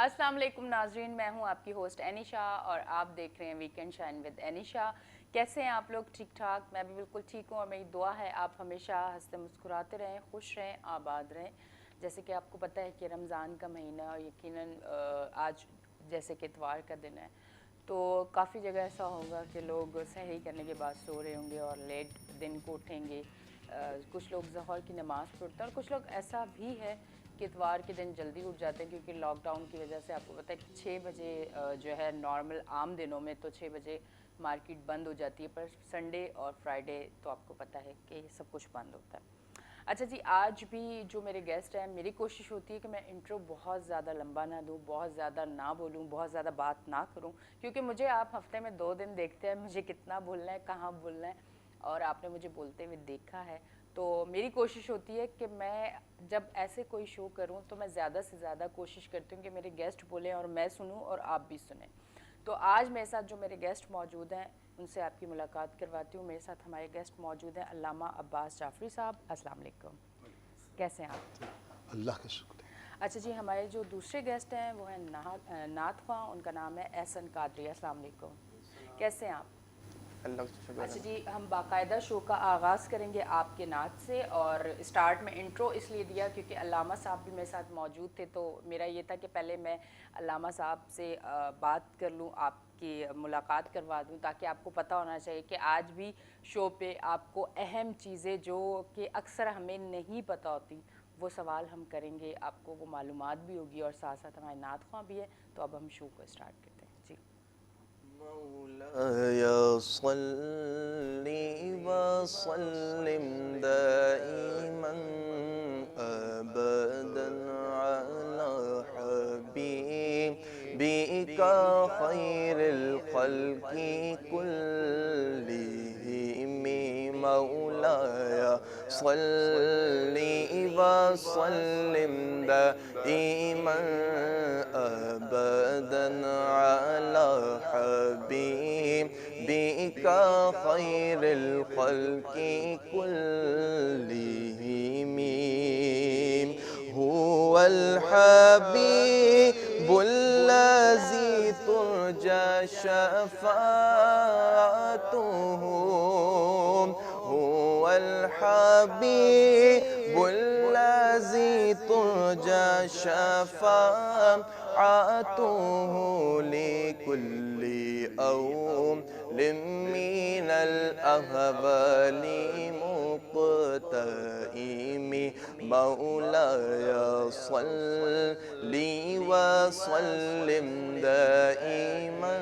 السلام علیکم ناظرین، میں ہوں آپ کی ہوسٹ انیشا اور آپ دیکھ رہے ہیں ویکینڈ شائن ود انیشا۔ کیسے ہیں آپ لوگ؟ ٹھیک ٹھاک؟ میں بھی بالکل ٹھیک ہوں اور میری دعا ہے آپ ہمیشہ ہنستے مسکراتے رہیں، خوش رہیں، آباد رہیں۔ جیسے کہ آپ کو پتہ ہے کہ رمضان کا مہینہ اور یقیناً آج جیسے کہ اتوار کا دن ہے، تو کافی جگہ ایسا ہوگا کہ لوگ سحری کرنے کے بعد سو رہے ہوں گے اور لیٹ دن کو اٹھیں گے۔ کچھ لوگ ظہر کی نماز پڑھتے ہیں اور کچھ لوگ ایسا بھی ہے کہ اتوار کے دن جلدی اٹھ جاتے ہیں، کیونکہ لاک ڈاؤن کی وجہ سے آپ کو پتہ ہے کہ 6 بجے جو ہے نارمل عام دنوں میں تو 6 بجے مارکیٹ بند ہو جاتی ہے، پر سنڈے اور فرائیڈے تو آپ کو پتہ ہے کہ سب کچھ بند ہوتا ہے۔ اچھا جی، آج بھی جو میرے گیسٹ ہیں، میری کوشش ہوتی ہے کہ میں انٹرو بہت زیادہ لمبا نہ دوں، بہت زیادہ نہ بولوں، بہت زیادہ بات نہ کروں، کیونکہ مجھے آپ ہفتے میں 2 دن دیکھتے ہیں، مجھے کتنا بولنا ہے، کہاں بولنا ہے، اور آپ نے مجھے بولتے ہوئے دیکھا ہے۔ تو میری کوشش ہوتی ہے کہ میں جب ایسے کوئی شو کروں تو میں زیادہ سے زیادہ کوشش کرتی ہوں کہ میرے گیسٹ بولیں اور میں سنوں اور آپ بھی سنیں۔ تو آج میرے ساتھ جو میرے گیسٹ موجود ہیں ان سے آپ کی ملاقات کرواتی ہوں۔ میرے ساتھ ہمارے گیسٹ موجود ہیں علامہ عباس جعفری صاحب۔ السلام علیکم، کیسے ہیں آپ؟ اللہ کا شکر ہے۔ اچھا جی، ہمارے جو دوسرے گیسٹ ہیں وہ ہیں نعت خواں، ان کا نام ہے احسن قادری۔ السلام علیکم، کیسے ہیں آپ؟ اللہ کا شکر اچھا ہے۔ جی، ہم باقاعدہ شو کا آغاز کریں گے آپ کے نعت سے، اور اسٹارٹ میں انٹرو اس لیے دیا کیونکہ علامہ صاحب بھی میرے ساتھ موجود تھے، تو میرا یہ تھا کہ پہلے میں علامہ صاحب سے بات کر لوں، آپ کی ملاقات کروا دوں، تاکہ آپ کو پتہ ہونا چاہیے کہ آج بھی شو پہ آپ کو اہم چیزیں جو کہ اکثر ہمیں نہیں پتہ ہوتی وہ سوال ہم کریں گے، آپ کو وہ معلومات بھی ہوگی اور ساتھ ساتھ ہمارے نعت خواں بھی ہے۔ تو اب ہم شو کو اسٹارٹ کرتے ہیں جی۔ مولاي صل وسلم دائما ابدا على حبيبك خير الخلق كلهم مولاي صل وسلم دائما ابدا على حبيبك خير الخلق كلهم هو الحبيب الذي ترجى شفاعته هو الحبيب الذي ترجى شفاعته لكل من الأهوال مقتئم مولاي صل وسلم دائما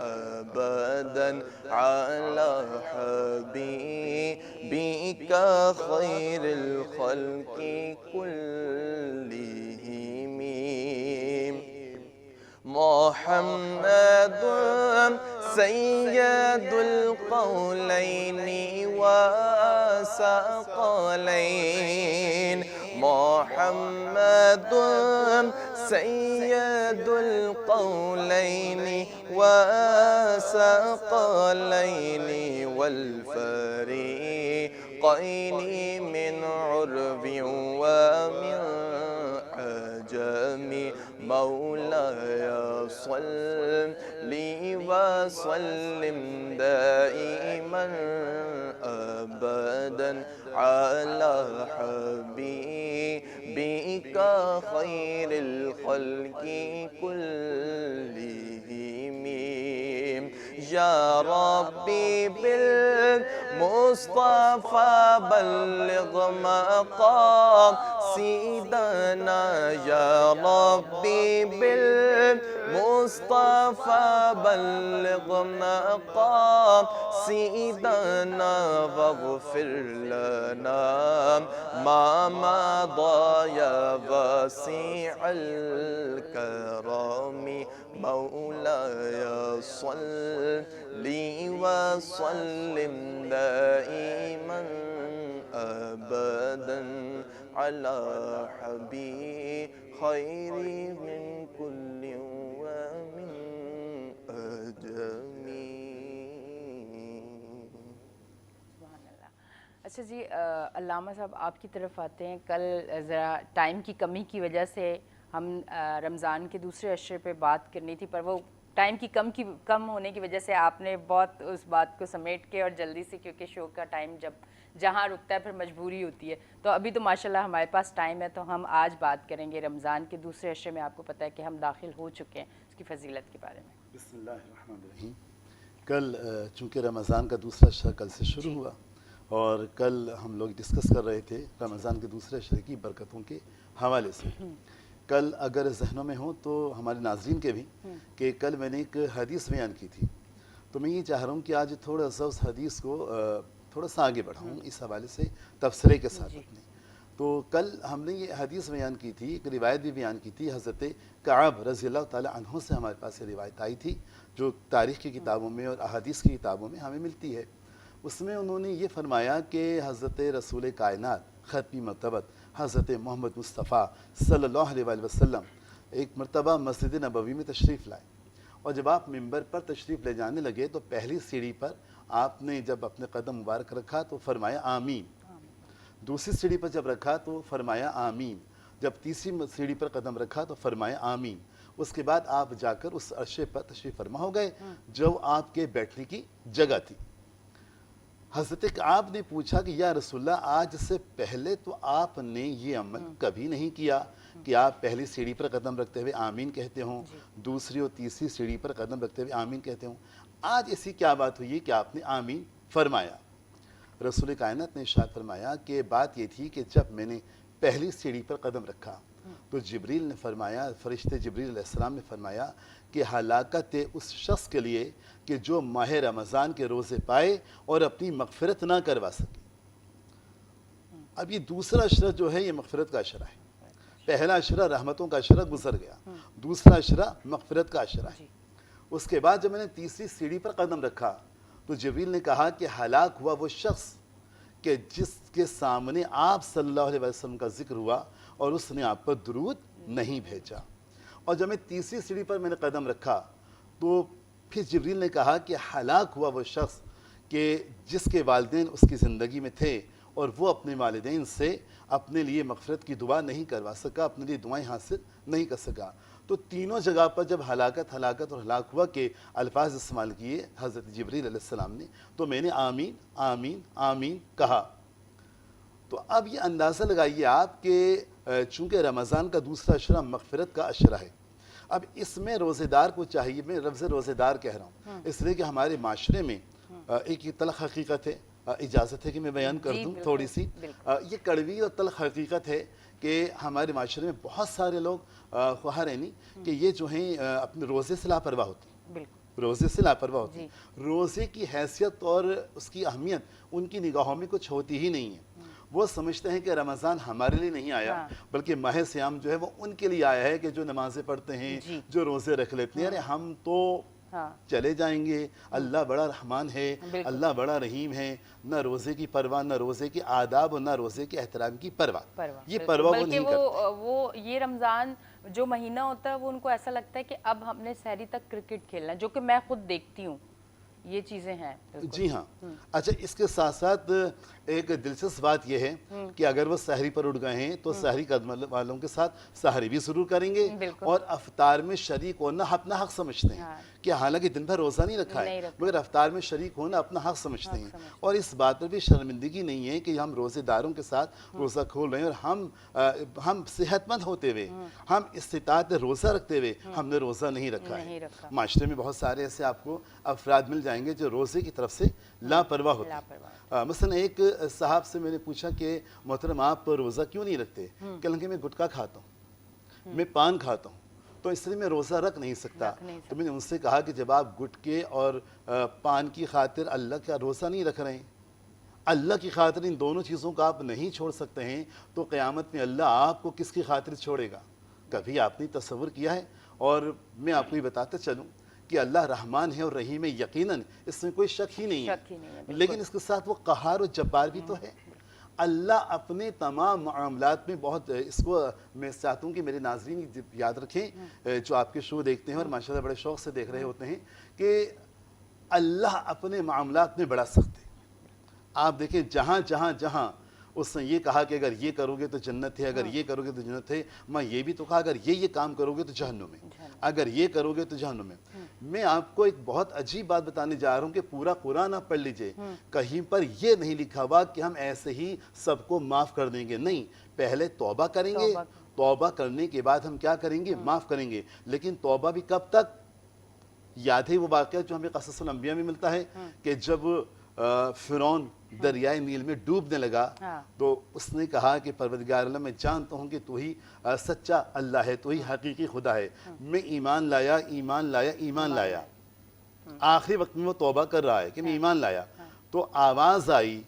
أبدا على حبيبك خير الخلق كلهم محمد سيد القولين وثقلين محمد سيد القولين وثقلين والفريقين من عرب ومن عجم مولاي صل وسلم دائما ابدا على حبيبك خير الخلق كلهم يا ربي بالمصطفى بلغ مقاصدنا يا ربي بالمصطفى بلغ مقاصدنا واغفر لنا ما مضى يا واسع الكرم مولاي صل وسلم دائما ابدا على حبيب خير من كل ومن أجمين. سبحان اللہ۔ اچھا جی، علامہ صاحب آپ کی طرف آتے ہیں۔ کل ذرا ٹائم کی کمی کی وجہ سے ہم رمضان کے دوسرے عشرے پہ بات کرنی تھی، پر وہ ٹائم کی کم ہونے کی وجہ سے آپ نے بہت اس بات کو سمیٹ کے اور جلدی سے، کیونکہ شو کا ٹائم جہاں رکتا ہے پھر مجبوری ہوتی ہے، تو ابھی تو ماشاءاللہ ہمارے پاس ٹائم ہے، تو ہم آج بات کریں گے رمضان کے دوسرے عشرے میں. آپ کو پتہ ہے کہ ہم داخل ہو چکے ہیں، اس کی فضیلت کے بارے میں. بسم اللہ الرحمن الرحیم. کل چونکہ رمضان کا دوسرا عشرہ کل سے شروع ہوا، اور کل ہم لوگ ڈسکس کر رہے تھے رمضان کے دوسرے عشرے کی برکتوں کے حوالے سے. کل اگر ذہنوں میں ہوں تو ہمارے ناظرین کے بھی، کہ کل میں نے ایک حدیث بیان کی تھی، تو میں یہ چاہ رہا ہوں کہ آج تھوڑا سا اس حدیث کو تھوڑا سا آگے بڑھاؤں اس حوالے سے تبصرے کے ساتھ اپنے. تو کل ہم نے یہ حدیث بیان کی تھی، ایک روایت بھی بیان کی تھی حضرت کعب رضی اللہ تعالی عنہ سے ہمارے پاس یہ روایت آئی تھی، جو تاریخ کی کتابوں میں اور احادیث کی کتابوں میں ہمیں ملتی ہے. اس میں انہوں نے یہ فرمایا کہ حضرت رسول کائنات ختمی مرتبت حضرت محمد مصطفیٰ صلی اللہ علیہ وآلہ وسلم ایک مرتبہ مسجد نبوی میں تشریف لائے، اور جب آپ ممبر پر تشریف لے جانے لگے تو پہلی سیڑھی پر آپ نے جب اپنے قدم مبارک رکھا تو فرمایا آمین. دوسری سیڑھی پر جب رکھا تو فرمایا آمین. جب تیسری سیڑھی پر قدم رکھا تو فرمایا آمین. اس کے بعد آپ جا کر اس عرشے پر تشریف فرما ہو گئے جو آپ کے بیٹھنے کی جگہ تھی. حضرت کعب نے پوچھا کہ یا رسول اللہ، آج سے پہلے تو آپ نے یہ عمل کبھی نہیں کیا کہ آپ پہلی سیڑھی پر قدم رکھتے ہوئے آمین کہتے ہوں، دوسری اور تیسری سیڑھی پر قدم رکھتے ہوئے آمین کہتے ہوں. آج ایسی کیا بات ہوئی کہ آپ نے آمین فرمایا؟ رسول کائنات نے ارشاد فرمایا کہ بات یہ تھی کہ جب میں نے پہلی سیڑھی پر قدم رکھا تو جبریل نے فرمایا، فرشتے جبریل علیہ السلام نے فرمایا کہ ہلاکت اس شخص کے لیے کہ جو ماہ رمضان کے روزے پائے اور اپنی مغفرت نہ کروا سکے. اب یہ دوسرا عشرہ جو ہے یہ مغفرت کا عشرہ ہے. پہلا عشرہ رحمتوں کا عشرہ گزر گیا، دوسرا عشرہ مغفرت کا عشرہ ہے. اس کے بعد جب میں نے تیسری سیڑھی پر قدم رکھا تو جبریل نے کہا کہ ہلاک ہوا وہ شخص کہ جس کے سامنے آپ صلی اللہ علیہ وسلم کا ذکر ہوا اور اس نے آپ پر درود نہیں بھیجا. اور جب میں تیسری سیڑھی پر میں نے قدم رکھا تو پھر جبریل نے کہا کہ ہلاک ہوا وہ شخص کہ جس کے والدین اس کی زندگی میں تھے اور وہ اپنے والدین سے اپنے لیے مغفرت کی دعا نہیں کروا سکا، اپنے لیے دعائیں حاصل نہیں کر سکا. تو تینوں جگہ پر جب ہلاکت اور ہلاک ہوا کے الفاظ استعمال کیے حضرت جبریل علیہ السلام نے، تو میں نے آمین آمین آمین کہا. تو اب یہ اندازہ لگائیے آپ کہ چونکہ رمضان کا دوسرا عشرہ مغفرت کا عشرہ ہے، اب اس میں روزے دار کو چاہیے، میں لفظ روزے دار کہہ رہا ہوں اس لیے کہ ہمارے معاشرے میں ایک یہ تلخ حقیقت ہے، اجازت ہے کہ میں بیان کر دوں تھوڑی سی. یہ کڑوی اور تلخ حقیقت ہے کہ ہمارے معاشرے میں بہت سارے لوگ خواہر نہیں کہ یہ جو ہیں اپنے روزے سے لاپرواہ ہوتے ہیں، روزے سے لاپرواہ ہوتے ہیں. روزے کی حیثیت اور اس کی اہمیت ان کی نگاہوں میں کچھ ہوتی ہی نہیں ہے. وہ سمجھتے ہیں کہ رمضان ہمارے لیے نہیں آیا بلکہ ماہ صیام جو ہے وہ ان کے لیے آیا ہے کہ جو نمازیں پڑھتے ہیں، جو روزے رکھ لیتے ہیں. ارے ہم تو چلے جائیں گے، اللہ بڑا رحمان ہے، اللہ بڑا رحیم ہے. نہ روزے کی پرواہ، نہ روزے کے آداب اور نہ روزے کے احترام کی پرواہ. یہ پرواہ وہ نہیں کرتے. وہ یہ رمضان جو مہینہ ہوتا ہے وہ ان کو ایسا لگتا ہے کہ اب ہم نے سحری تک کرکٹ کھیلنا ہے، جو کہ میں خود دیکھتی ہوں، یہ چیزیں ہیں. جی ہاں. اچھا، اس کے ساتھ ساتھ ایک دلچسپ بات یہ ہے کہ اگر وہ سحری پر اٹھ گئے ہیں تو سحری کرنے والوں کے ساتھ سحری بھی ضرور کریں گے، اور افطار میں شریک ہونا اپنا حق سمجھتے ہیں کہ حالانکہ دن بھر روزہ نہیں رکھا ہے مگر افطار میں شریک ہونا اپنا حق سمجھتے ہیں. اور اس بات پر بھی شرمندگی نہیں ہے کہ ہم روزے داروں کے ساتھ روزہ کھول رہے ہیں اور ہم صحت مند ہوتے ہوئے، ہم استطاعت روزہ رکھتے ہوئے ہم نے روزہ نہیں رکھا ہے. معاشرے میں بہت سارے ایسے آپ کو افراد مل جائیں گے جو روزے کی طرف سے لاپرواہ ہوتے ہیں. مثلا ایک صاحب سے میں نے پوچھا کہ محترم آپ روزہ کیوں نہیں رکھتے؟ کہ میں گٹکا کھاتا ہوں، میں پان کھاتا ہوں، تو اس لیے میں روزہ رکھ نہیں سکتا. تو میں نے ان سے کہا کہ جب آپ گٹکے اور پان کی خاطر اللہ کا روزہ نہیں رکھ رہے ہیں، اللہ کی خاطر ان دونوں چیزوں کو آپ نہیں چھوڑ سکتے ہیں، تو قیامت میں اللہ آپ کو کس کی خاطر چھوڑے گا؟ کبھی آپ نے تصور کیا ہے؟ اور میں آپ کو یہ بتاتے چلوں کہ اللہ رحمان ہے اور رحیم ہے، یقیناً اس میں کوئی شک ہی نہیں ہے، لیکن اس کے ساتھ وہ قہار و جبار بھی تو ہے. اللہ اپنے تمام معاملات میں بہت، اس کو میں چاہتا ہوں کہ میرے ناظرین یاد رکھیں جو آپ کے شو دیکھتے ہیں اور ماشاءاللہ بڑے شوق سے دیکھ رہے ہوتے ہیں، کہ اللہ اپنے معاملات میں بڑا سخت ہے. آپ دیکھیں جہاں اس نے یہ کہا کہ اگر یہ کرو گے تو جنت ہے، اگر یہ کرو گے تو جنت ہے، میں یہ بھی تو کہا اگر یہ کام کرو گے تو جہنم ہے، اگر یہ کرو گے تو جہنم ہے۔ میں آپ کو ایک بہت عجیب بات بتانے جا رہا ہوں کہ پورا قرآن آپ پڑھ لیجئے، کہیں پر یہ نہیں لکھا ہوا کہ ہم ایسے ہی سب کو معاف کر دیں گے، نہیں، پہلے توبہ کریں گے، توبہ کرنے کے بعد ہم کیا کریں گے؟ معاف کریں گے۔ لیکن توبہ بھی کب تک؟ یاد ہے وہ واقعہ جو ہمیں قصص الانبیاء میں ملتا ہے کہ جب فرعون دریائے نیل میں ڈوبنے لگا تو اس نے کہا کہ پروردگار اللہ میں جانتا ہوں کہ تو ہی سچا اللہ ہے، تو ہی حقیقی خدا ہے، میں ایمان لایا ایمان لایا ایمان لایا۔ آخری وقت میں وہ توبہ کر رہا ہے کہ میں ایمان لایا، تو آواز آئی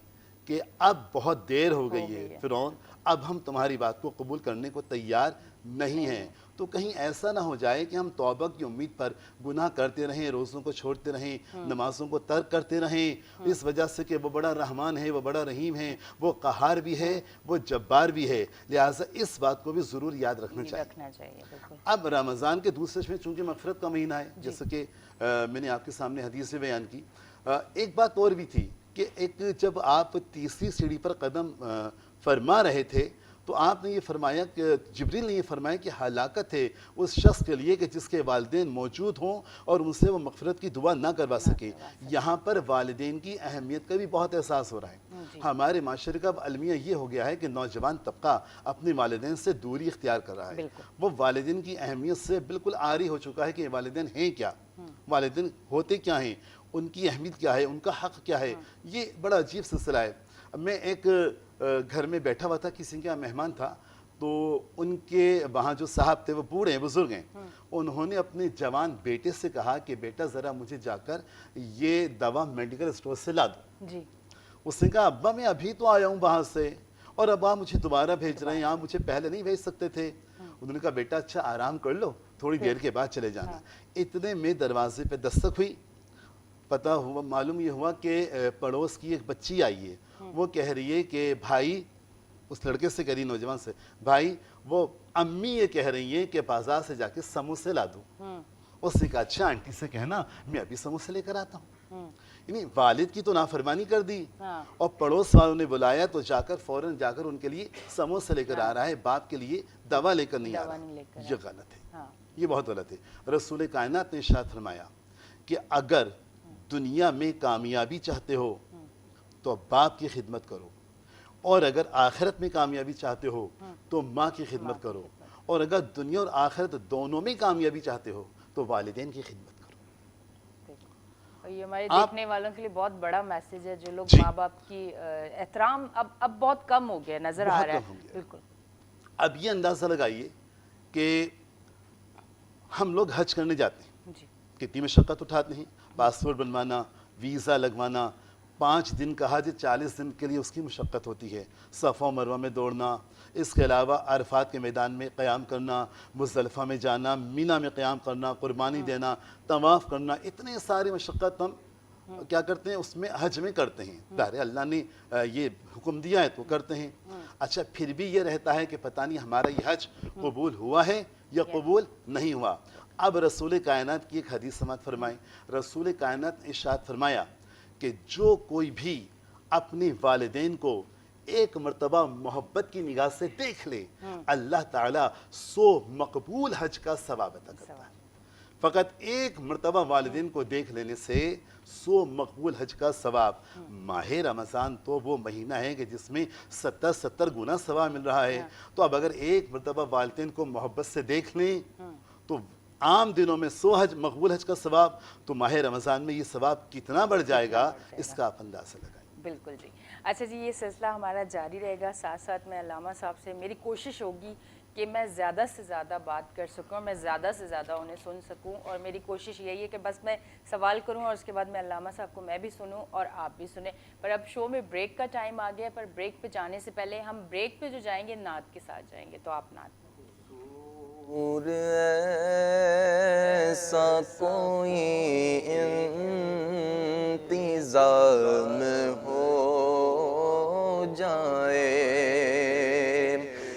کہ اب بہت دیر ہو گئی ہے فرعون، اب ہم تمہاری بات کو قبول کرنے کو تیار نہیں ہیں۔ تو کہیں ایسا نہ ہو جائے کہ ہم توبہ کی امید پر گناہ کرتے رہیں، روزوں کو چھوڑتے رہیں، نمازوں کو ترک کرتے رہیں، اس وجہ سے کہ وہ بڑا رحمان ہے، وہ بڑا رحیم ہے، وہ قہار بھی ہے، وہ جبار بھی ہے، لہٰذا اس بات کو بھی ضرور یاد رکھنا چاہیے۔ اب رمضان کے دوسرے میں چونکہ مغفرت کا مہینہ ہے، جیسا کہ میں نے آپ کے سامنے حدیث میں بیان کی، ایک بات اور بھی تھی کہ ایک جب آپ تیسری سیڑھی پر قدم فرما رہے تھے تو آپ نے یہ فرمایا کہ جبریل نے یہ فرمایا کہ ہلاکت ہے اس شخص کے لیے کہ جس کے والدین موجود ہوں اور ان سے وہ مغفرت کی دعا نہ کروا سکے۔ یہاں پر والدین کی اہمیت کا بھی بہت احساس ہو رہا ہے۔ ہمارے معاشرے کا المیہ یہ ہو گیا ہے کہ نوجوان طبقہ اپنے والدین سے دوری اختیار کر رہا ہے، وہ والدین کی اہمیت سے بالکل عاری ہو چکا ہے کہ والدین ہیں کیا، والدین ہوتے کیا ہیں، ان کی اہمیت کیا ہے، ان کا حق کیا ہے۔ یہ بڑا عجیب سلسلہ ہے۔ میں ایک گھر میں بیٹھا ہوا تھا، کسی کا مہمان تھا، تو ان کے وہاں جو صاحب تھے وہ بوڑھے ہیں، بزرگ ہیں، انہوں نے اپنے جوان بیٹے سے کہا کہ بیٹا ذرا مجھے جا کر یہ دوا میڈیکل اسٹور سے لا دو۔ اس نے کہا ابا میں ابھی تو آیا ہوں وہاں سے اور اب آپ مجھے دوبارہ بھیج رہے ہیں، آپ مجھے پہلے نہیں بھیج سکتے تھے۔ انہوں نے کہا بیٹا اچھا آرام کر لو، تھوڑی دیر کے بعد چلے جانا۔ اتنے میں دروازے پہ دستک ہوئی، پتہ ہوا، معلوم یہ ہوا کہ پڑوس کی ایک بچی آئی ہے، وہ کہہ رہی ہے کہ بھائی، اس لڑکے سے کہہ رہی نوجوان سے، بھائی وہ امی یہ کہہ رہی ہیں کہ بازار سے جا کے سموسے لا دو۔ اس نے کہا اچھا آنٹی سے کہنا میں ابھی سموسے لے کر آتا ہوں۔ یعنی والد کی تو نافرمانی کر دی اور پڑوس والوں نے بلایا تو جا کر فوراً جا کر ان کے لیے سموسے لے کر آ رہا ہے، باپ کے لیے دوا لے کر نہیں آ رہا۔ یہ غلط ہے، یہ بہت غلط ہے۔ رسول کائنات نے ارشاد فرمایا کہ اگر دنیا میں کامیابی چاہتے ہو تو باپ کی خدمت کرو، اور اگر آخرت میں کامیابی چاہتے ہو تو ماں کی خدمت کرو، اور اگر دنیا اور آخرت دونوں میں کامیابی چاہتے ہو تو والدین کی خدمت کرو۔ یہ ہمارے دیکھنے والوں کے لیے بہت بڑا میسیج ہے، جو لوگ ماں باپ کی احترام اب بہت کم ہو گیا نظر آ رہا ہے۔ بالکل۔ اب یہ اندازہ لگائیے کہ ہم لوگ حج کرنے جاتے ہیں، کتنی مشقت اٹھاتے ہیں، پاسپورٹ بنوانا، ویزا لگوانا، 5 دن کا حج 40 دن کے لیے اس کی مشقت ہوتی ہے، صفا و مروہ میں دوڑنا، اس کے علاوہ عرفات کے میدان میں قیام کرنا، مزدلفہ میں جانا، مینا میں قیام کرنا، قربانی دینا، طواف کرنا، اتنے ساری مشقت ہم کیا کرتے ہیں اس میں حج میں کرتے ہیں۔ ظاہر اللہ نے یہ حکم دیا ہے تو کرتے ہیں۔ اچھا پھر بھی یہ رہتا ہے کہ پتہ نہیں ہمارا یہ حج قبول ہوا ہے یا قبول نہیں ہوا۔ اب رسول کائنات کی ایک حدیث سماعت فرمائیں۔ رسول کائنات نے ارشاد فرمایا کہ جو کوئی بھی اپنے والدین کو ایک مرتبہ محبت کی نگاہ سے دیکھ لے، اللہ تعالیٰ 100 مقبول حج کا ثواب عطا کرتا ہے۔ فقط ایک مرتبہ والدین کو دیکھ لینے سے 100 مقبول حج کا ثواب۔ ماہ رمضان تو وہ مہینہ ہے کہ جس میں 70 گنا ثواب مل رہا ہے، تو اب اگر ایک مرتبہ والدین کو محبت سے دیکھ لیں تو عام دنوں میں 100 حج مقبول حج کا ثواب، تو ماہ رمضان میں یہ ثواب کتنا بڑھ جائے گا اس کا آپ اندازہ لگائیں۔ بالکل جی۔ اچھا جی، یہ سلسلہ ہمارا جاری رہے گا، ساتھ ساتھ میں علامہ صاحب سے میری کوشش ہوگی کہ میں زیادہ سے زیادہ بات کر سکوں، میں زیادہ سے زیادہ انہیں سن سکوں، اور میری کوشش یہی ہے کہ بس میں سوال کروں اور اس کے بعد میں علامہ صاحب کو میں بھی سنوں اور آپ بھی سنیں۔ پر اب شو میں بریک کا ٹائم آ گیا، پر بریک پہ جانے سے پہلے ہم بریک پہ جو جائیں گے نعت کے ساتھ جائیں گے، تو آپ نعت اور ایسا کوئی انتظام ہو جائے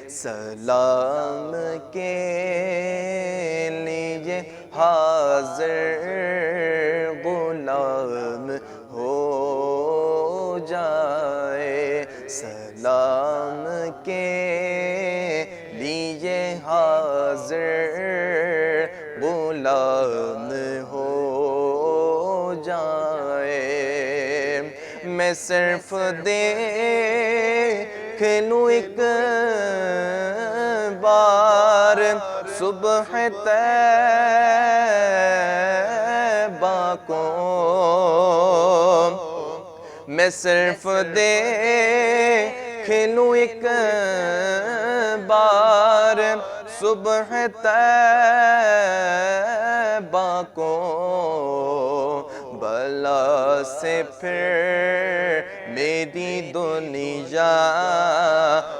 سلام کے لیے حاضر غلام ہو جائے جائے سلام کے لیے حاضر غلام ہو جائے میں صرف دیکھ لوں ایک بار صبح طیبہ کو میں صرف دیکھ لوں ایک بار صبح طیبہ کو بلا سے پھر میری دنیا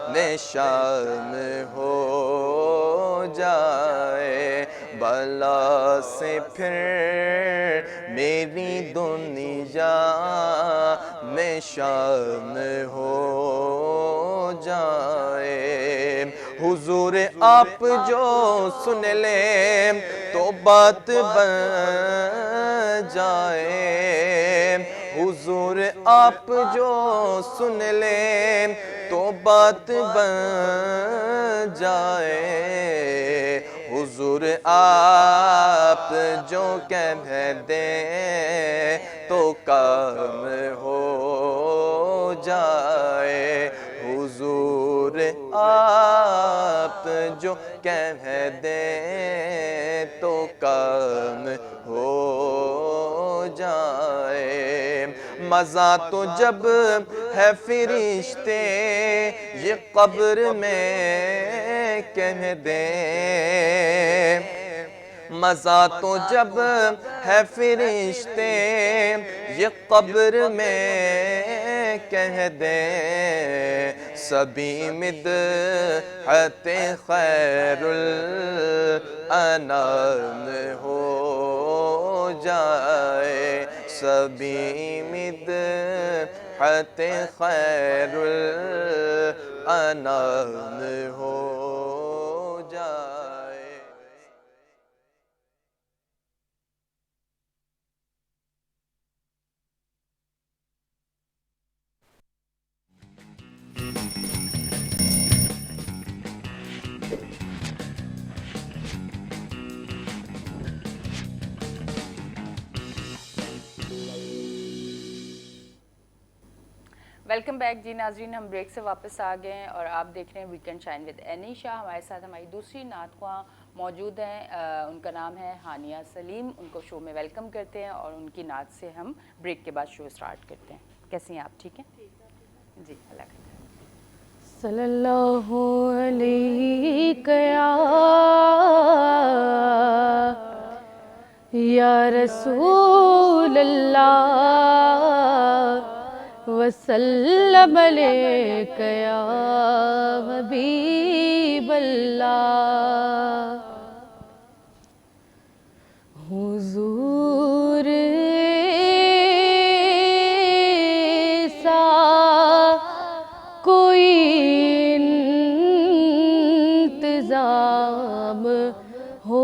میں شام ہو جائے بلا سے پھر میری دنیا میں شام ہو جائے حضور آپ جو سن لیں تو بات بن جائے حضور آپ جو سن لیں تو بات بن جائے حضور آپ جو کہہ دیں تو کام ہو جائے حضور آپ جو کہہ دیں تو کام ہو جائے مزہ تو جب ہے فرشتے یہ قبر میں کہہ دیں مزہ تو جب ہے فرشتے یہ قبر میں کہہ دیں سبھی مدحت خیر الانام ہو جائے سبھی مدحت خیر الانام ہو جائے ویلکم بیک جی ناظرین ہم بریک سے واپس آ گئے ہیں اور آپ دیکھ رہے ہیں ویکینڈ شائن ود انیشا ہمارے ساتھ ہماری دوسری نعت خواں موجود ہیں ان کا نام ہے ہانیہ سلیم ان کو شو میں ویلکم کرتے ہیں اور ان کی نعت سے ہم بریک کے بعد شو سٹارٹ کرتے ہیں کیسے ہیں آپ ٹھیک ہیں جی اللہ کا صلی اللہ علیہ یا رسول اللہ وسلم علیک یا حبیب اللہ حضور سا کوئی انتظام ہو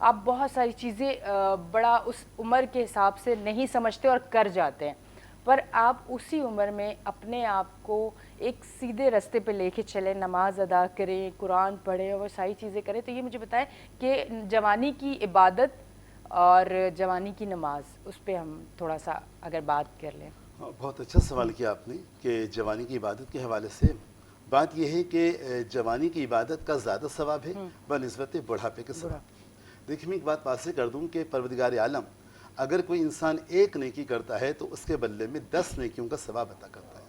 آپ بہت ساری چیزیں بڑا اس عمر کے حساب سے نہیں سمجھتے اور کر جاتے ہیں، پر آپ اسی عمر میں اپنے آپ کو ایک سیدھے راستے پہ لے کے چلیں، نماز ادا کریں، قرآن پڑھیں اور وہ ساری چیزیں کریں. تو یہ مجھے بتائیں کہ جوانی کی عبادت اور جوانی کی نماز، اس پہ ہم تھوڑا سا اگر بات کر لیں. بہت اچھا سوال کیا آپ نے کہ جوانی کی عبادت کے حوالے سے بات یہ ہے کہ جوانی کی عبادت کا زیادہ ثواب ہے بنسبت بڑھاپے کے ثواب. دیکھیں میں ایک بات واضح کر دوں کہ پروردگار عالم اگر کوئی انسان ایک نیکی کرتا ہے تو اس کے بدلے میں 10 نیکیوں کا ثواب عطا کرتا ہے.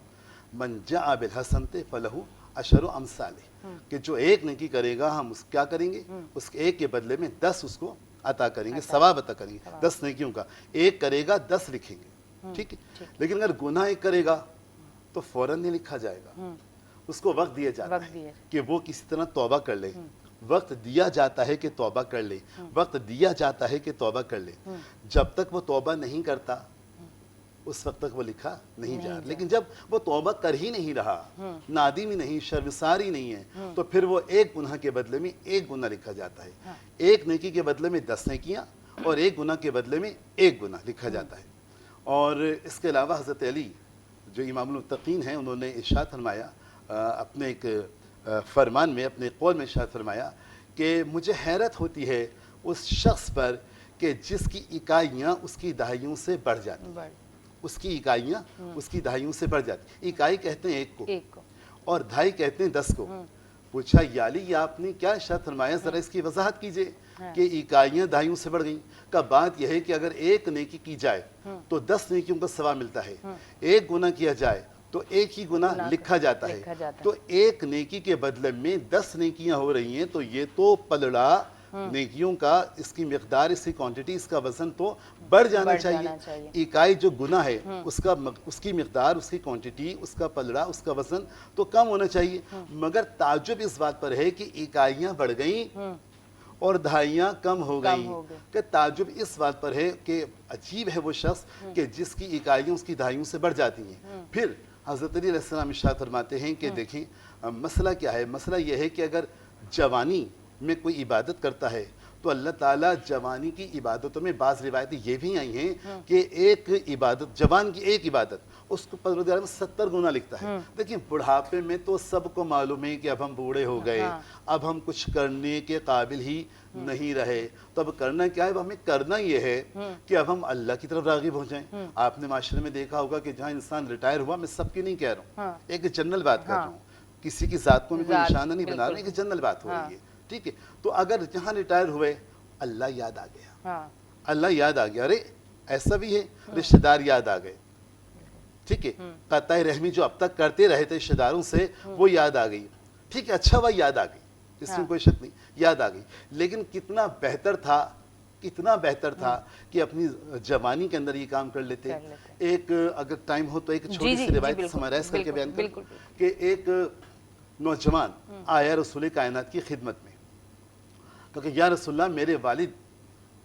من جاء بالحسنۃ فلہ عشر امثالہ، کہ جو ایک نیکی کرے گا ہم اس کیا کریں گے، اس ایک کے بدلے میں 10 اس کو عطا کریں گے، ثواب عطا کریں گے. 10 نیکیوں کا ایک کرے گا 10 لکھیں گے. ٹھیک ہے، لیکن اگر گناہ ایک کرے گا تو فوراً نہیں لکھا جائے گا، اس کو وقت دیا جاتا ہے کہ وہ کسی طرح توبہ کر لے. وقت دیا جاتا ہے کہ توبہ کر لے، وقت دیا جاتا ہے کہ توبہ کر لے. جب تک وہ توبہ نہیں کرتا اس وقت تک وہ لکھا نہیں جا رہا. لیکن جب وہ توبہ کر ہی نہیں رہا، نادم ہی نہیں، شرمسار ہی نہیں ہے، تو پھر وہ ایک گناہ کے بدلے میں ایک گناہ لکھا جاتا ہے. ایک نیکی کے بدلے میں 10 نیکیاں اور ایک گناہ کے بدلے میں ایک گناہ لکھا جاتا ہے. اور اس کے علاوہ حضرت علی جو امام المتقین ہیں انہوں نے ارشاد فرمایا اپنے ایک فرمان میں، اپنے قول میں ارشاد فرمایا کہ مجھے حیرت ہوتی ہے اس شخص پر کہ جس کی اکائیاں اس کی دہائیوں سے بڑھ جاتی ہیں. اس کی اکائیاں اس کی دہائیوں سے بڑھ جاتی ہیں. اکائی کہتے ہیں ایک کو اور دہائی کہتے ہیں 10 کو. پوچھا یا علی یہ آپ نے کیا ارشاد فرمایا، ذرا اس کی وضاحت کیجئے کہ اکائیاں دہائیوں سے بڑھ گئیں. کا بات یہ ہے کہ اگر ایک نیکی کی جائے تو 10 نیکیوں کا ثواب ملتا ہے، ایک گناہ کیا جائے تو ایک ہی گناہ لکھا جاتا ہے. تو ایک نیکی کے بدلے میں 10 نیکیاں ہو رہی ہیں تو یہ تو پلڑا نیکیوں کا، اس کی مقدار، اس کی کوانٹٹی، اس کا وزن تو بڑھ جانا چاہیے. اکائی جو گناہ ہے اس کی مقدار، اس کی کوانٹٹی، اس کا پلڑا، اس کا وزن تو کم ہونا چاہیے. مگر تعجب اس بات پر ہے کہ اکائیاں بڑھ گئیں اور دہائیاں کم ہو گئیں. کہ تعجب اس بات پر ہے کہ عجیب ہے وہ شخص کہ جس کی اکائیوں اس کی دہائیوں سے بڑھ جاتی ہیں. پھر حضرت علی علیہ السلام ارشاد فرماتے ہیں کہ دیکھیں مسئلہ کیا ہے. مسئلہ یہ ہے کہ اگر جوانی میں کوئی عبادت کرتا ہے تو اللہ تعالیٰ جوانی کی عبادتوں میں بعض روایتیں یہ بھی آئی ہیں کہ ایک عبادت، جوان کی ایک عبادت اس کو پروردگار میں 70 گنا لکھتا ہے. دیکھیں بڑھاپے میں تو سب کو معلوم ہے کہ اب ہم بوڑھے ہو گئے، اب ہم کچھ کرنے کے قابل ہی نہیں رہے، تو اب کرنا کیا ہے؟ ہمیں کرنا یہ ہے کہ اب ہم اللہ کی طرف راغب ہو جائیں. آپ نے معاشرے میں دیکھا ہوگا کہ جہاں انسان ریٹائر ہوا، میں سب کی نہیں کہہ رہا ہوں، ایک جنرل بات کر رہا ہوں، کسی کی ذات کو میں کوئی نشانہ نہیں بنا رہا ہوں، ایک جنرل بات ہو رہی ہے. ٹھیک ہے، تو اگر جہاں ریٹائر ہوئے اللہ یاد آ گیا، اللہ یاد آ گیا، ارے ایسا بھی ہے، رشتہ دار یاد آ گئے. ٹھیک ہے، قطع رحمی جو اب تک کرتے رہے تھے رشتہ داروں سے وہ یاد آ گئی. ٹھیک ہے، اچھا ہوا یاد آ گئی، اس میں کوئی شک نہیں، یاد آ گئی. لیکن کتنا بہتر تھا کہ اپنی جوانی کے اندر یہ کام کر لیتے. ایک اگر ٹائم ہو تو ایک چھوٹی سی روایت سمرائز کر کے بیان کروں کہ ایک نوجوان آیا رسول کائنات کی خدمت میں، کیونکہ یا رسول اللہ میرے والد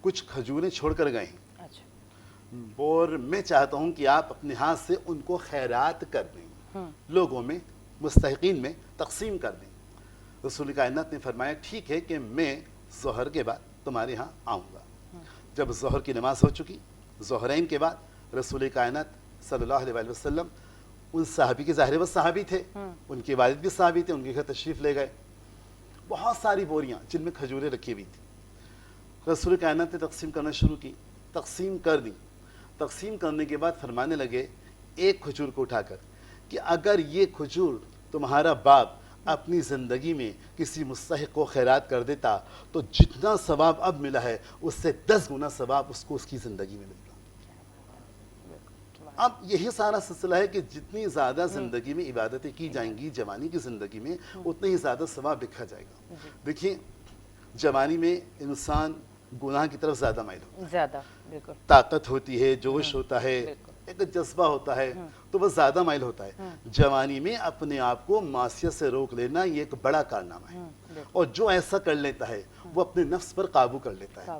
کچھ کھجوریں چھوڑ کر گئے ہیں اور میں چاہتا ہوں کہ آپ اپنے ہاتھ سے ان کو خیرات کر دیں، لوگوں میں، مستحقین میں تقسیم کر دیں. رسول کائنات نے فرمایا ٹھیک ہے کہ میں ظہر کے بعد تمہارے ہاں آؤں گا. جب ظہر کی نماز ہو چکی، ظہرین کے بعد رسول کائنات صلی اللہ علیہ وسلم ان صحابی کے، ظاہر وہ صحابی تھے، ان کے والد بھی صحابی تھے، ان کے گھر تشریف لے گئے. بہت ساری بوریاں جن میں کھجوریں رکھی ہوئی تھی، رسول کائنات نے تقسیم کرنا شروع کی، تقسیم کر دی. تقسیم کرنے کے بعد فرمانے لگے ایک کھجور کو اٹھا کر کہ اگر یہ کھجور تمہارا باپ اپنی زندگی میں کسی مستحق کو خیرات کر دیتا تو جتنا ثواب اب ملا ہے اس سے 10 گنا ثواب اس کو اس کی زندگی میں ملتا. اب یہی سارا سلسلہ ہے کہ جتنی زیادہ زندگی میں عبادتیں کی جائیں گی جوانی کی زندگی میں، اتنا ہی زیادہ ثواب لکھا جائے گا. دیکھیں جوانی میں انسان گناہ کی طرف زیادہ مائل ہوتا ہے، زیادہ بالکل طاقت ہوتی ہے، جوش ہوتا ہے، ایک جذبہ ہوتا ہے، تو وہ زیادہ مائل ہوتا ہے. جوانی میں اپنے آپ کو معصیت سے روک لینا یہ ایک بڑا کارنامہ ہے، اور جو ایسا کر لیتا ہے وہ اپنے نفس پر قابو کر لیتا ہے.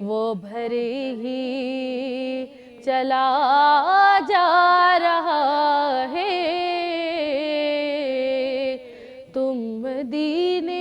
وہ بھرے ہی چلا جا رہا ہے. تم مدینے